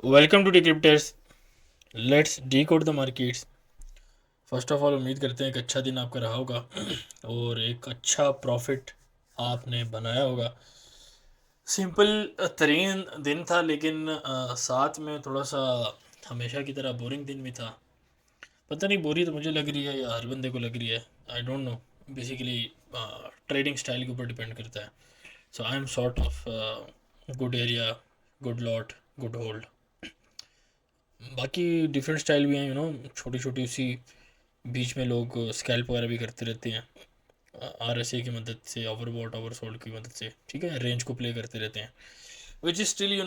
Welcome to decryptors. Let's decode the markets. First of all उम्मीद करते हैं कि अच्छा दिन आपका रहा होगा और एक अच्छा प्रॉफिट आपने बनाया होगा। सिंपल तरीन दिन था, लेकिन साथ में थोड़ा सा हमेशा की तरह बोरिंग दिन भी था। पता नहीं बोरी तो मुझे लग रही है या हर बंदे को लग रही है, I don't know. Basically trading style के ऊपर डिपेंड करता है। So I am sort of good area, good lot, good hold. बाकी डिफरेंट स्टाइल भी हैं, छोटी छोटी उसी बीच में लोग स्कैल्प वगैरह भी करते रहते हैं आरएसए की मदद से, ओवरबॉट ओवरसोल्ड की मदद से, ठीक है, रेंज को प्ले करते रहते हैं। Which is still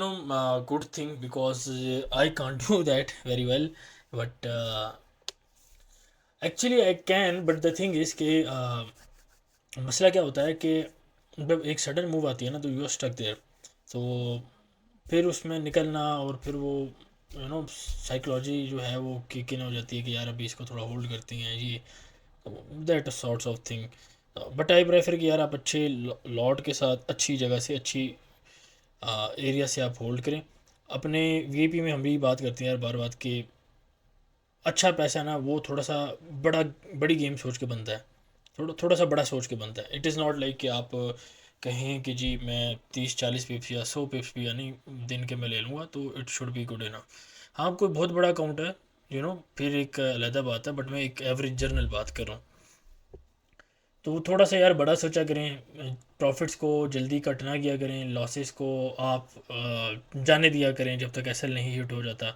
good thing because I can't do that very well, but actually I can. But the thing is कि मसला क्या होता है कि जब एक सडन मूव आती है ना, तो यू आर स्टक देयर। तो फिर उसमें निकलना और फिर वो साइकोलॉजी जो है वो किक इन हो जाती है कि यार अभी इसको थोड़ा होल्ड करती हैं ये, that sorts of thing. But I prefer कि यार आप अच्छे लॉट के साथ अच्छी जगह से, अच्छी एरिया से आप होल्ड करें। अपने वीआईपी में हम भी बात करते हैं यार बार बात कि अच्छा पैसा ना वो थोड़ा सा बड़ा बड़ी गेम सोच के बनता है, थोड़ा थोड़ा सा बड़ा सोच के बनता है। इट इज़ नॉट लाइक कि आप कहें कि जी मैं 30-40 पिप्स या 100 पिप्स भी यानी दिन के मैं ले लूँगा तो it should be good enough. हाँ, कोई बहुत बड़ा अकाउंट है, फिर एक अलहदा बात है, बट मैं एक एवरेज जर्नल बात कर रहा हूँ। तो थोड़ा सा यार बड़ा सोचा करें, प्रॉफिट्स को जल्दी कट ना किया करें, लॉसेस को आप जाने दिया करें जब तक एसएल नहीं हिट हो जाता।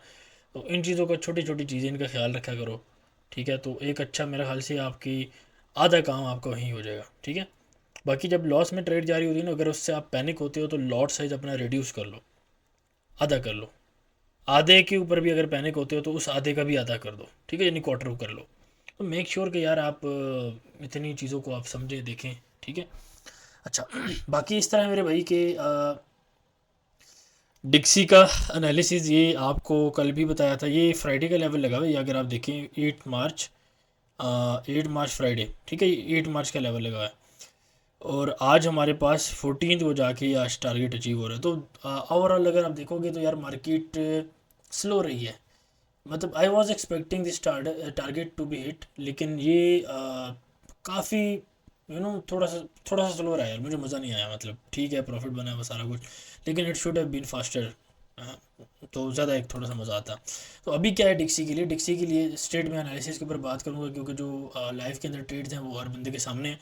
तो इन चीज़ों का, छोटी छोटी चीज़ें, इनका ख्याल रखा करो, ठीक है। तो एक अच्छा, मेरे ख्याल से आपकी आधा काम आपका वहीं हो जाएगा, ठीक है। बाकी जब लॉस में ट्रेड जारी होती है ना, अगर उससे आप पैनिक होते हो तो लॉट साइज अपना रिड्यूस कर लो, आधा कर लो। आधे के ऊपर भी अगर पैनिक होते हो तो उस आधे का भी आधा कर दो, ठीक है, यानी क्वार्टर कर लो। तो मेक श्योर कि यार आप इतनी चीज़ों को आप समझें, देखें, ठीक है। अच्छा बाकी इस तरह मेरे भाई के डिक्सी का एनालिसिस ये आपको कल भी बताया था, ये फ्राइडे का लेवल लगा हुआ है। ये अगर आप देखें 8 मार्च, 8 मार्च फ्राइडे, ठीक है, ये 8 मार्च का लेवल लगा हुआ है। और आज हमारे पास 14 को जाके आज टारगेट अचीव हो रहा है। तो ओवरऑल अगर आप देखोगे तो यार मार्केट स्लो रही है। मतलब I was expecting this target to be hit, लेकिन ये काफ़ी थोड़ा सा स्लो रहा है यार, मुझे मज़ा नहीं आया। मतलब ठीक है, प्रॉफिट बना है सारा कुछ, लेकिन it should have been faster, तो ज़्यादा एक थोड़ा सा मज़ा आता। तो अभी क्या है डिक्सी के लिए, डिक्सी के लिए स्ट्रेट में एनालिसिस के ऊपर बात करूँगा, क्योंकि जो लाइफ के अंदर ट्रेड्स हैं वो हर बंदे के सामने हैं।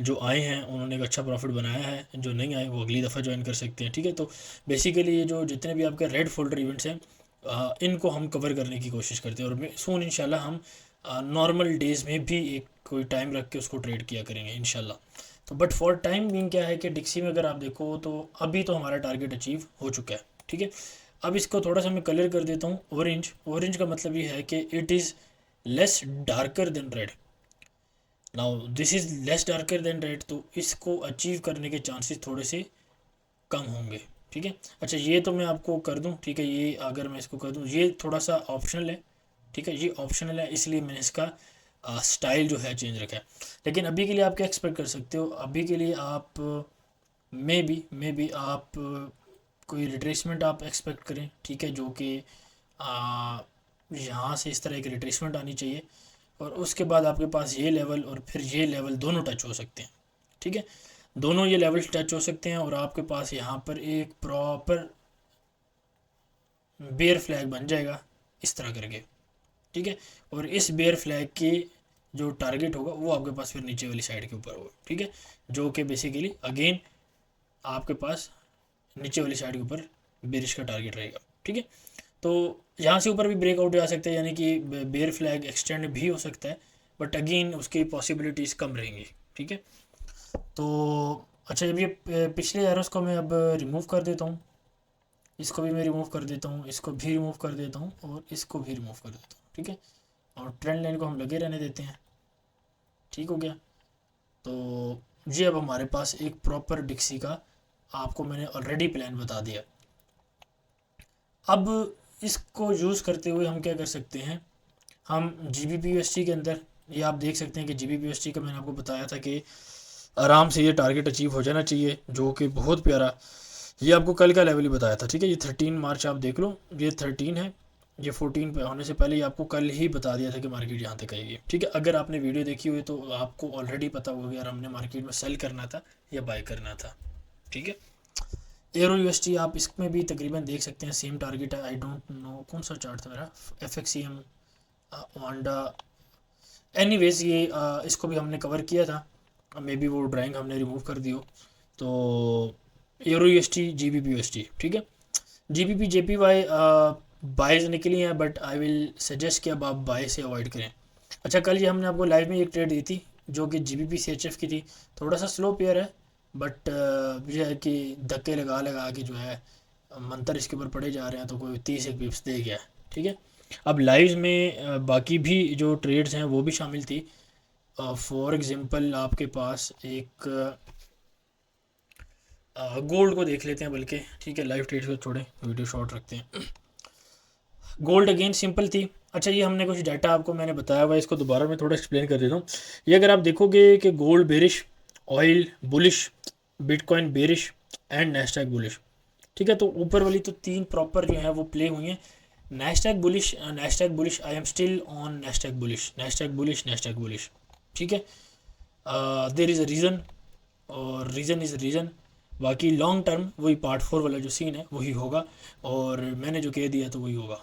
जो आए हैं उन्होंने एक अच्छा प्रॉफिट बनाया है, जो नहीं आए वो अगली दफ़ा ज्वाइन कर सकते हैं, ठीक है। तो बेसिकली ये जो जितने भी आपके रेड फोल्डर इवेंट्स हैं, इनको हम कवर करने की कोशिश करते हैं, और सून इंशाल्लाह हम नॉर्मल डेज़ में भी एक कोई टाइम रख के उसको ट्रेड किया करेंगे इंशाल्लाह। तो बट फॉर टाइम बीइंग क्या है कि डिक्सी में अगर आप देखो तो अभी तो हमारा टारगेट अचीव हो चुका है, ठीक है। अब इसको थोड़ा सा मैं कलर कर देता हूँ ऑरेंज। ऑरेंज का मतलब ये है कि it is less darker then red. Now this is less darker then red, तो इसको अचीव करने के चांसेस थोड़े से कम होंगे, ठीक है। अच्छा ये तो मैं आपको कर दूं, ठीक है, ये अगर मैं इसको कर दूं, ये थोड़ा सा ऑप्शनल है, ठीक है, ये ऑप्शनल है, इसलिए मैंने इसका स्टाइल जो है चेंज रखा है। लेकिन अभी के लिए आप क्या एक्सपेक्ट कर सकते हो, अभी के लिए आप मे बी आप कोई रिट्रेसमेंट आप एक्सपेक्ट करें, ठीक है, जो कि यहाँ से इस तरह की रिट्रेसमेंट आनी चाहिए, और उसके बाद आपके पास ये लेवल और फिर ये लेवल दोनों टच हो सकते हैं, ठीक है। दोनों ये लेवल्स टच हो सकते हैं और आपके पास यहाँ पर एक प्रॉपर बेयर फ्लैग बन जाएगा इस तरह करके, ठीक है। और इस बेयर फ्लैग के जो टारगेट होगा वो आपके पास फिर नीचे वाली साइड के ऊपर होगा, ठीक है, जो कि बेसिकली अगेन आपके पास नीचे वाली साइड के ऊपर बेरिश का टारगेट रहेगा, ठीक है। तो यहाँ से ऊपर भी ब्रेकआउट आ सकता है, यानी कि बेयर फ्लैग एक्सटेंड भी हो सकता है, बट अगेन उसकी पॉसिबिलिटीज़ कम रहेंगी, ठीक है। तो अच्छा, जब ये पिछले एरोस को मैं अब रिमूव कर देता हूँ, इसको भी मैं रिमूव कर देता हूँ, इसको भी रिमूव कर देता हूँ और इसको भी रिमूव कर देता हूँ, ठीक है। और ट्रेंड लाइन को हम लगे रहने देते हैं, ठीक हो गया। तो ये अब हमारे पास एक प्रॉपर डिक्सी का आपको मैंने ऑलरेडी प्लान बता दिया। अब इसको यूज़ करते हुए हम क्या कर सकते हैं, हम G B P U S T के अंदर, ये आप देख सकते हैं कि G B P U S T का मैंने आपको बताया था कि आराम से ये टारगेट अचीव हो जाना चाहिए, जो कि बहुत प्यारा ये आपको कल का लेवल ही बताया था, ठीक है। ये 13 मार्च आप देख लो, ये 13 है, ये 14 पे होने से पहले ये आपको कल ही बता दिया था कि मार्केट यहाँ तक आएगी, ठीक है। अगर आपने वीडियो देखी हुई तो आपको ऑलरेडी पता होगा कि यार हमने मार्केट में सेल करना था या बाय करना था, ठीक है। एरो यूएसटी आप इसमें भी तकरीबन देख सकते हैं, सेम टारगेट है। आई डोंट नो कौन सा चार्ट था मेरा, FXCM वांडा, एनीवेज ये इसको भी हमने कवर किया था, मे बी वो ड्राइंग हमने रिमूव कर दी हो। तो एरो यूएसटी, GBP यूएसटी, ठीक है। GBP JPY बाइज निकली हैं, बट आई विल सजेस्ट कि अब आप बाय से अवॉइड करें। अच्छा, कल ये हमने आपको लाइव में एक ट्रेड दी थी जो कि GBP CHF की थी, थोड़ा सा स्लो पेयर है, बट यह है कि धक्के लगा लगा के जो है मंतर इसके ऊपर पड़े जा रहे हैं, तो कोई 30 एक पिप्स दे गया, ठीक है। अब लाइव में बाकी भी जो ट्रेड्स हैं वो भी शामिल थी। फॉर एग्जांपल आपके पास एक गोल्ड को देख लेते हैं, बल्कि ठीक है, लाइव ट्रेड्स को छोड़ें, वीडियो शॉर्ट रखते हैं। गोल्ड अगेन सिंपल थी। अच्छा, ये हमने कुछ डाटा आपको मैंने बताया हुआ है, इसको दोबारा मैं थोड़ा एक्सप्लेन कर देता हूँ। ये अगर आप देखोगे कि gold bearish, oil bullish, bitcoin bearish and Nasdaq bullish, ठीक है। तो ऊपर वाली तो 3 प्रॉपर जो है वो प्ले हुई हैं। Nasdaq bullish, Nasdaq bullish, I am still on Nasdaq bullish, Nasdaq bullish, Nasdaq bullish, ठीक है। देर इज़ अ रीज़न, और रीज़न इज़ रीज़न। बाकी लॉन्ग टर्म वही पार्ट 4 वाला जो सीन है वही होगा, और मैंने जो कह दिया तो वही होगा,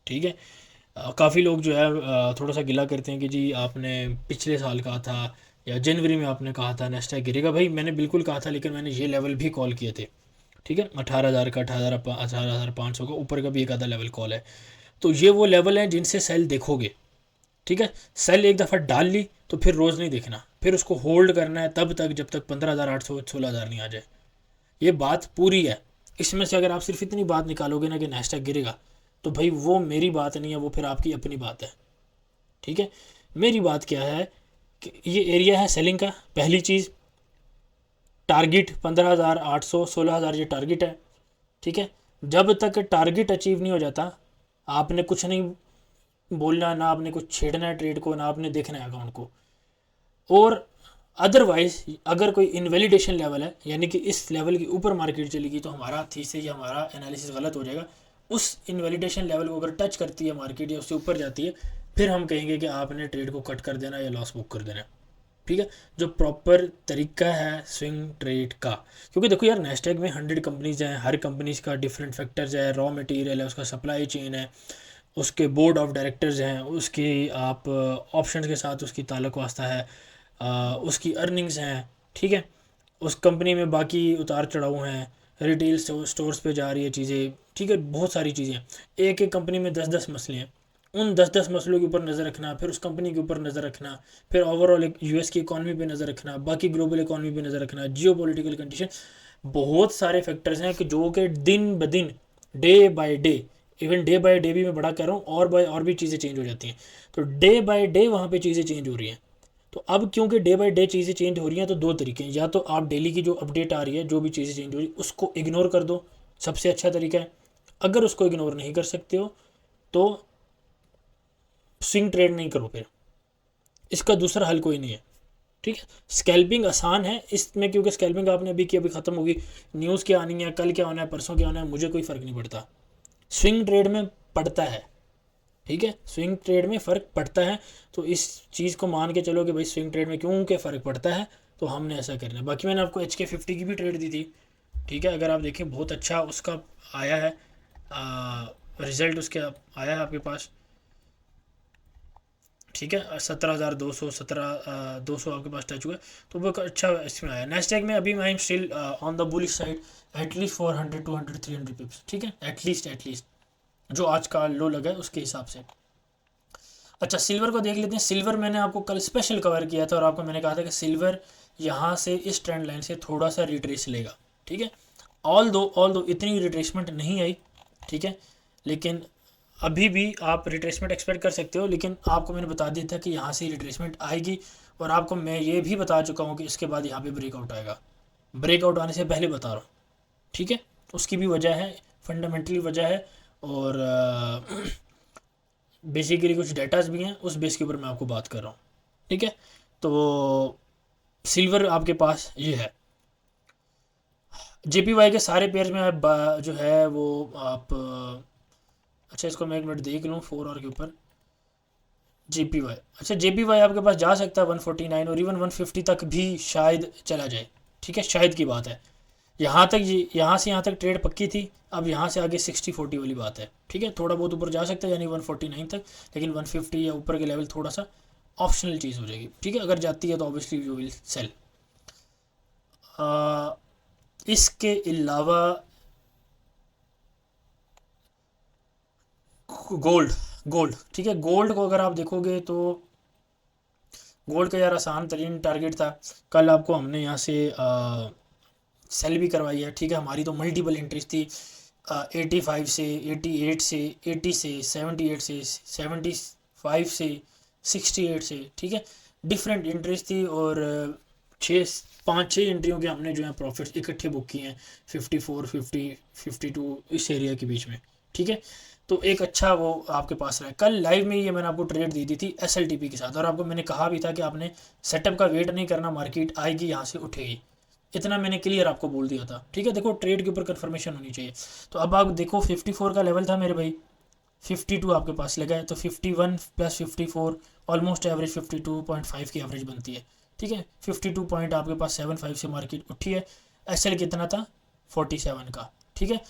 ठीक है। काफ़ी लोग जो है थोड़ा सा गिला करते हैं कि जी आपने पिछले साल कहा था या जनवरी में आपने कहा था नेस्डैक गिरेगा। भाई मैंने बिल्कुल कहा था, लेकिन मैंने ये लेवल भी कॉल किए थे, ठीक है। 18,000 का, 18,500 का, ऊपर का भी एक आधा लेवल कॉल है। तो ये वो लेवल हैं जिनसे सेल देखोगे, ठीक है। सेल एक दफ़ा डाल ली तो फिर रोज़ नहीं देखना, फिर उसको होल्ड करना है तब तक जब तक 15,800 16,000 नहीं आ जाए। ये बात पूरी है। इसमें से अगर आप सिर्फ इतनी बात निकालोगे ना कि नेस्डैक गिरेगा, तो भाई वो मेरी बात नहीं है, वो फिर आपकी अपनी बात है, ठीक है। मेरी बात क्या है कि ये एरिया है सेलिंग का, पहली चीज़। टारगेट 15,800 16,000 ये टारगेट है, ठीक है। जब तक टारगेट अचीव नहीं हो जाता, आपने कुछ नहीं बोलना, ना आपने कुछ छेड़ना है ट्रेड को, ना आपने देखना है अकाउंट को। और अदरवाइज अगर कोई इनवैलिडेशन लेवल है, यानी कि इस लेवल के ऊपर मार्केट चलेगी, तो हमारा थीसिस या हमारा एनालिसिस गलत हो जाएगा। उस इनवैलिडेशन लेवल को अगर टच करती है मार्केट या उससे ऊपर जाती है, फिर हम कहेंगे कि आपने ट्रेड को कट कर देना या लॉस बुक कर देना, ठीक है। जो प्रॉपर तरीका है स्विंग ट्रेड का, क्योंकि देखो यार नेस्डैक में 100 कंपनीज हैं, हर कंपनीज का डिफरेंट फैक्टर्स है, रॉ मटेरियल है, उसका सप्लाई चेन है, उसके बोर्ड ऑफ डायरेक्टर्स हैं, उसकी आप ऑप्शंस के साथ उसकी ताल्लुक वास्ता है, उसकी अर्निंग्स हैं, ठीक है। उस कंपनी में बाकी उतार चढ़ाव हैं, रिटेल स्टोर्स पे जा रही है चीज़ें, ठीक है, बहुत सारी चीज़ें हैं। एक एक कंपनी में 10-10 मसले हैं, उन 10-10 मसलों के ऊपर नज़र रखना, फिर उस कंपनी के ऊपर नज़र रखना, फिर ओवरऑल US की इकॉनमी पे नज़र रखना, बाकी ग्लोबल इकॉनमी पे नज़र रखना, जियो पॉलिटिकल कंडीशन, बहुत सारे फैक्टर्स हैं कि जो कि दिन ब दिन, day by day, even day by day भी मैं बड़ा कह रहा हूँ, और बाय और भी चीज़ें चेंज हो जाती हैं। तो डे बाय डे वहाँ पे चीज़ें चेंज हो रही हैं। तो अब क्योंकि डे बाय डे चीज़ें चेंज हो रही हैं, तो 2 तरीके हैं, या तो आप डेली की जो अपडेट आ रही है, जो भी चीज़ें चेंज हो रही है, उसको इग्नोर कर दो, सबसे अच्छा तरीका है। अगर उसको इग्नोर नहीं कर सकते हो तो स्विंग ट्रेड नहीं करो, फिर इसका दूसरा हल कोई नहीं है, ठीक है। स्कैल्पिंग आसान है इसमें, क्योंकि स्कैल्पिंग आपने अभी की अभी ख़त्म होगी, न्यूज़ क्या आनी है, कल क्या होना है, परसों क्या होना है, मुझे कोई फ़र्क नहीं पड़ता। स्विंग ट्रेड में पड़ता है, ठीक है, स्विंग ट्रेड में फ़र्क पड़ता है। तो इस चीज़ को मान के चलो कि भाई स्विंग ट्रेड में क्यों के फ़र्क पड़ता है, तो हमने ऐसा करना है। बाकी मैंने आपको HK50 की भी ट्रेड दी थी, ठीक है। अगर आप देखें बहुत अच्छा उसका आया है, रिज़ल्ट उसके आया है आपके पास, ठीक है। 17,200 17,200 आपके पास टच हुआ है, तो वो अच्छा इसमें आया। नेस्टैक में अभी I am still on the bullish side, at least 400 200 300 पिप्स, ठीक है, एटलीस्ट जो आज का लो लगा है उसके हिसाब से। अच्छा, सिल्वर को देख लेते हैं। सिल्वर मैंने आपको कल स्पेशल कवर किया था, और आपको मैंने कहा था कि सिल्वर यहाँ से इस ट्रेंड लाइन से थोड़ा सा रिट्रेस लेगा, ठीक है। ऑल दो इतनी रिट्रेसमेंट नहीं आई, ठीक है, लेकिन अभी भी आप रिट्रेसमेंट एक्सपेक्ट कर सकते हो। लेकिन आपको मैंने बता दिया था कि यहाँ से रिट्रेसमेंट आएगी, और आपको मैं ये भी बता चुका हूँ कि इसके बाद यहाँ पे ब्रेकआउट आएगा, ब्रेकआउट आने से पहले बता रहा हूँ, ठीक है। उसकी भी वजह है, फंडामेंटली वजह है, और बेसिकली कुछ डेटाज भी हैं, उस बेस के ऊपर मैं आपको बात कर रहा हूँ, ठीक है। तो सिल्वर आपके पास ये है। JPY के सारे पेयर्स में जो है वो आप अच्छा इसको मैं एक मिनट देख लूँ 4 आवर के ऊपर। JPY, अच्छा JPY आपके पास जा सकता है 149 और इवन 150 तक भी शायद चला जाए, ठीक है, शायद की बात है। यहाँ तक ये यहाँ से यहाँ तक ट्रेड पक्की थी, अब यहाँ से आगे 60-40 वाली बात है, ठीक है। थोड़ा बहुत ऊपर जा सकता है यानी 149 तक, लेकिन 150 या ऊपर के लेवल थोड़ा सा ऑप्शनल चीज़ हो जाएगी, ठीक है। अगर जाती है तो ऑब्वियसली यू विल सेल। इसके अलावा गोल्ड, गोल्ड ठीक है, गोल्ड को अगर आप देखोगे तो गोल्ड का यार आसान तरीन टारगेट था। कल आपको हमने यहाँ से सेल भी करवाई है, ठीक है। हमारी तो मल्टीपल एंट्रीज थी 85 से 88 से 80 से 78 से 75 से 68 से, ठीक है। डिफरेंट एंट्रीज थी और 5-6 एंट्रियों के हमने जो है प्रॉफिट्स इकट्ठे बुक किए हैं 54, 50, 52 इस एरिया के बीच में, ठीक है। तो एक अच्छा वो आपके पास रहा है। कल लाइव में ये मैंने आपको ट्रेड दी थी SLTP के साथ, और आपको मैंने कहा भी था कि आपने सेटअप का वेट नहीं करना, मार्केट आएगी यहाँ से उठेगी, इतना मैंने क्लियर आपको बोल दिया था, ठीक है। देखो ट्रेड के ऊपर कंफर्मेशन होनी चाहिए। तो अब आप देखो 54 का लेवल था मेरे भाई, 52 आपके पास लगा है, तो 51 प्लस 54 ऑलमोस्ट एवरेज 52.5 की एवरेज बनती है, ठीक है। 52 पॉइंट आपके पास 75 से मार्केट उठी है। SL कितना था 47 का, ठीक है।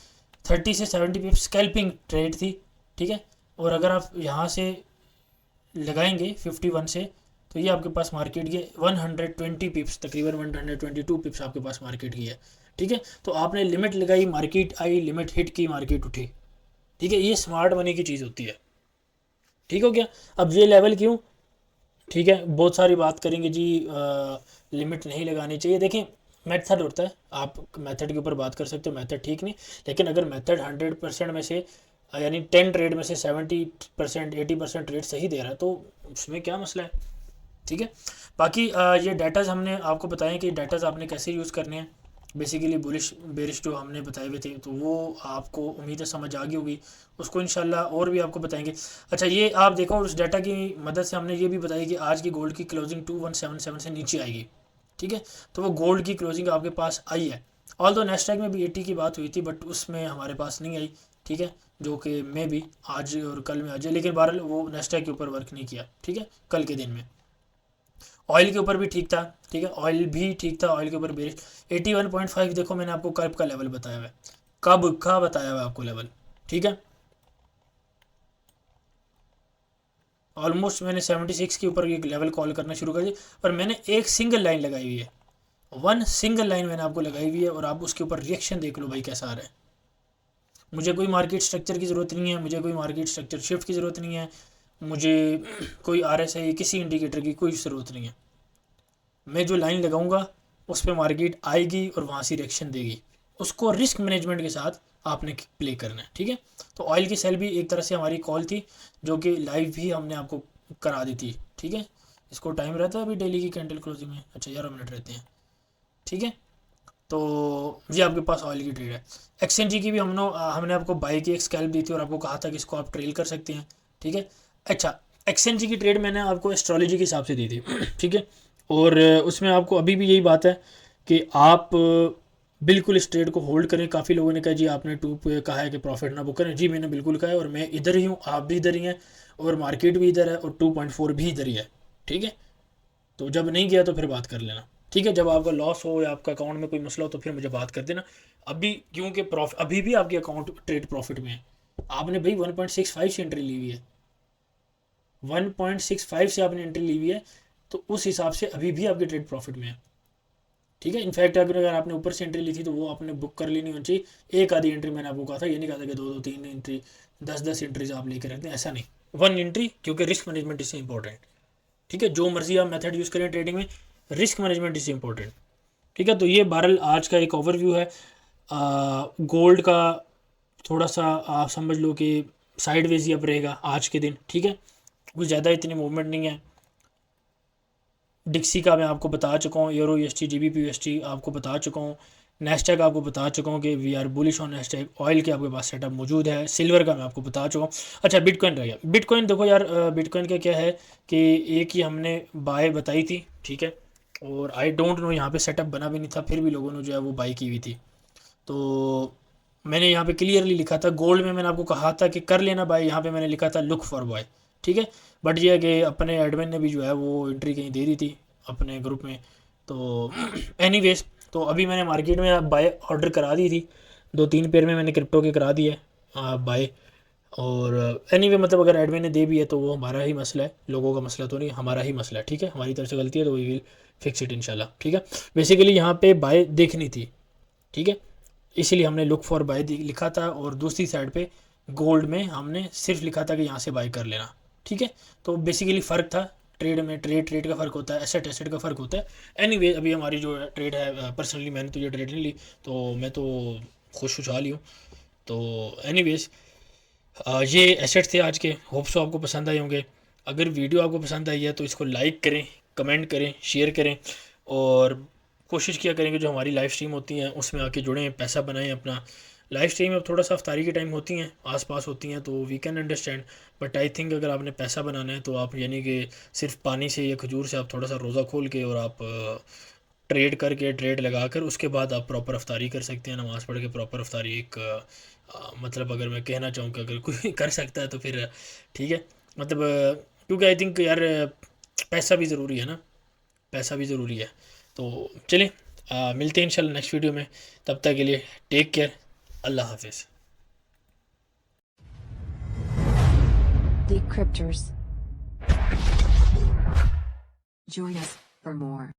30 से 70 पिप स्कैल्पिंग ट्रेड थी, ठीक है। और अगर आप यहाँ से लगाएंगे 51 से, तो ये आपके पास मार्केट की 120 पिप्स, तकरीबन 122 पिप्स आपके पास मार्केट की है, ठीक है। तो आपने लिमिट लगाई, मार्केट आई, लिमिट हिट की, मार्केट उठी, ठीक है। ये स्मार्ट मनी की चीज़ होती है, ठीक हो गया। अब ये लेवल क्यों, ठीक है, बहुत सारी बात करेंगे जी, लिमिट नहीं लगानी चाहिए। देखें मेथड होता है, आप मेथड के ऊपर बात कर सकते हो, मेथड ठीक नहीं, लेकिन अगर मेथड 100% में से यानी 10 ट्रेड में से 70% 80% ट्रेड सही दे रहा है तो उसमें क्या मसला है, ठीक है। बाकी ये डाटाज हमने आपको बताएं कि डाटाज आपने कैसे यूज़ करने हैं, बेसिकली बुलिश बेरिश जो हमने बताए हुए थे, तो वो आपको उम्मीद है समझ आ गई होगी, उसको इंशाल्लाह और भी आपको बताएंगे। अच्छा ये आप देखो, उस डाटा की मदद से हमने ये भी बताया कि आज की गोल्ड की क्लोजिंग 2177 से नीचे आएगी, ठीक है। तो वो गोल्ड की क्लोजिंग आपके पास आई है, ऑल दो नेस्टैक में भी 80 की बात हुई थी, बट उसमें हमारे पास नहीं आई, ठीक है, जो कि मे भी आज और कल में आ जाए, लेकिन बहरहाल वो नेस्टैक के ऊपर वर्क नहीं किया, ठीक है, कल के दिन में। ऑयल के ऊपर भी ठीक था, ठीक है, ऑयल भी ठीक था, ऑयल के ऊपर बेरिश 81.5 देखो मैंने आपको कब का लेवल बताया हुआ है, कब का बताया हुआ है आपको लेवल, ठीक है। ऑलमोस्ट मैंने 76 के ऊपर एक लेवल कॉल करना शुरू कर दिया, और मैंने एक सिंगल लाइन लगाई हुई है, वन सिंगल लाइन मैंने आपको लगाई हुई है, और आप उसके ऊपर रिएक्शन देख लो भाई कैसा आ रहा है। मुझे कोई मार्केट स्ट्रक्चर की ज़रूरत नहीं है, मुझे कोई मार्केट स्ट्रक्चर शिफ्ट की ज़रूरत नहीं है, मुझे कोई RSI किसी इंडिकेटर की कोई ज़रूरत नहीं है। मैं जो लाइन लगाऊंगा उस पर मार्केट आएगी और वहाँ से रिएक्शन देगी, उसको रिस्क मैनेजमेंट के साथ आपने प्ले करना है, ठीक है। तो ऑयल की सेल भी एक तरह से हमारी कॉल थी, जो कि लाइव भी हमने आपको करा दी थी, ठीक है। इसको टाइम रहता है अभी डेली की कैंडल क्लोजिंग में, अच्छा 11 मिनट रहते हैं, ठीक है। तो ये आपके पास ऑयल की ट्रेड है। XNG की भी हमने आपको बाई की एक स्कैल्प दी थी और आपको कहा था कि इसको आप ट्रेल कर सकते हैं, ठीक है। अच्छा XNG की ट्रेड मैंने आपको एस्ट्रोलॉजी के हिसाब से दी थी ठीक है, और उसमें आपको अभी भी यही बात है कि आप बिल्कुल इस ट्रेड को होल्ड करें। काफ़ी लोगों ने कहा जी आपने 2 पे कहा है कि प्रॉफिट ना बुक करें, जी मैंने बिल्कुल कहा है, और मैं इधर ही हूँ, आप भी इधर ही हैं, और मार्केट भी इधर है, और 2.4 भी इधर ही है, ठीक है। तो जब नहीं गया तो फिर बात कर लेना, ठीक है। जब आपका लॉस हो या आपका अकाउंट में कोई मसला हो तो फिर मुझे बात कर देना। अभी क्योंकि प्रॉफिट अभी भी आपके अकाउंट ट्रेड प्रॉफिट में है, आपने भाई 1.65 से एंट्री ली हुई है, 1.65 से आपने एंट्री ली हुई है, तो उस हिसाब से अभी भी आपके ट्रेड प्रॉफिट में है, ठीक है। इनफैक्ट अगर आपने ऊपर से एंट्री ली थी तो वो आपने बुक कर लेनी होनी चाहिए। एक आधी एंट्री मैंने आपको कहा था, ये नहीं कहा था कि 2-2 3 एंट्री 10-10 एंट्रीज आप लेकर रखते हैं, ऐसा नहीं, 1 एंट्री, क्योंकि रिस्क मैनेजमेंट इससे इंपॉर्टेंट, ठीक है। जो मर्जी आप मेथड यूज़ करें ट्रेडिंग में, रिस्क मैनेजमेंट इससे इंपॉर्टेंट, ठीक है। तो ये बहरहाल आज का एक ओवरव्यू है गोल्ड का। थोड़ा सा आप समझ लो कि साइडवेज ही अब रहेगा आज के दिन, ठीक है, कुछ ज़्यादा इतनी मूवमेंट नहीं है। डिक्सी का मैं आपको बता चुका हूँ, यूरो USD GBP USD आपको बता चुका हूँ, नेस्टैक आपको बता चुका हूँ कि we are bullish on Nasdaq. Oil के आपके पास सेटअप मौजूद है, सिल्वर का मैं आपको बता चुका हूँ। अच्छा बिटकॉइन रह गया, बिटकॉइन देखो यार, बिटकॉइन का क्या है कि एक ही हमने बाय बताई थी, ठीक है, और आई डोंट नो यहाँ पे सेटअप बना भी नहीं था, फिर भी लोगों ने जो है वो बाई की हुई थी। तो मैंने यहाँ पे क्लियरली लिखा था, गोल्ड में मैंने आपको कहा था कि कर लेना बाय, यहाँ पे मैंने लिखा था लुक फॉर बाय, ठीक है। बट ये है कि अपने एडमिन ने भी जो है वो एंट्री कहीं दे दी थी अपने ग्रुप में, तो एनीवेज तो अभी मैंने मार्केट में बाय ऑर्डर करा दी थी, 2-3 पेयर में मैंने क्रिप्टो के करा दिए बाय। और एनीवे मतलब अगर एडमिन ने दे भी है तो वो हमारा ही मसला है, लोगों का मसला तो नहीं, हमारा ही मसला है, ठीक है। हमारी तरफ से गलती है तो वी विल फिक्स इट इंशाल्लाह, ठीक है। बेसिकली यहाँ पे बाय देखनी थी, ठीक है, इसीलिए हमने लुक फॉर बाय लिखा था, और दूसरी साइड पे गोल्ड में हमने सिर्फ लिखा था कि यहाँ से बाय कर लेना, ठीक है। तो बेसिकली फ़र्क था, ट्रेड में ट्रेड का फ़र्क होता है, एसेट का फ़र्क होता है। एनीवे अभी हमारी जो ट्रेड है, पर्सनली मैंने तो ये ट्रेड नहीं ली, तो मैं तो खुशहाल ही हूँ। तो एनीवेज ये एसेट्स थे आज के, होप सो आपको पसंद आए होंगे। अगर वीडियो आपको पसंद आई है तो इसको लाइक करें, कमेंट करें, शेयर करें, और कोशिश किया करें कि जो हमारी लाइव स्ट्रीम होती हैं उसमें आके जुड़ें, पैसा बनाएं अपना। लाइव स्ट्रीम अब थोड़ा सा अफ्तारी के टाइम होती हैं, आसपास होती हैं, तो we can understand, but I think अगर आपने पैसा बनाना है तो आप यानी कि सिर्फ पानी से या खजूर से आप थोड़ा सा रोज़ा खोल के और आप ट्रेड करके ट्रेड लगा कर उसके बाद आप प्रॉपर अफ्तारी कर सकते हैं, नमाज़ पढ़ के प्रॉपर अफ्तारी एक मतलब अगर मैं कहना चाहूँ कि अगर कोई कर सकता है तो फिर ठीक है। मतलब क्योंकि आई थिंक यार पैसा भी ज़रूरी है ना, पैसा भी ज़रूरी है। तो चलें मिलते हैं इंशाल्लाह नेक्स्ट वीडियो में, तब तक के लिए टेक केयर, अल्लाह हाफिज़। Decryptors. Join us for more.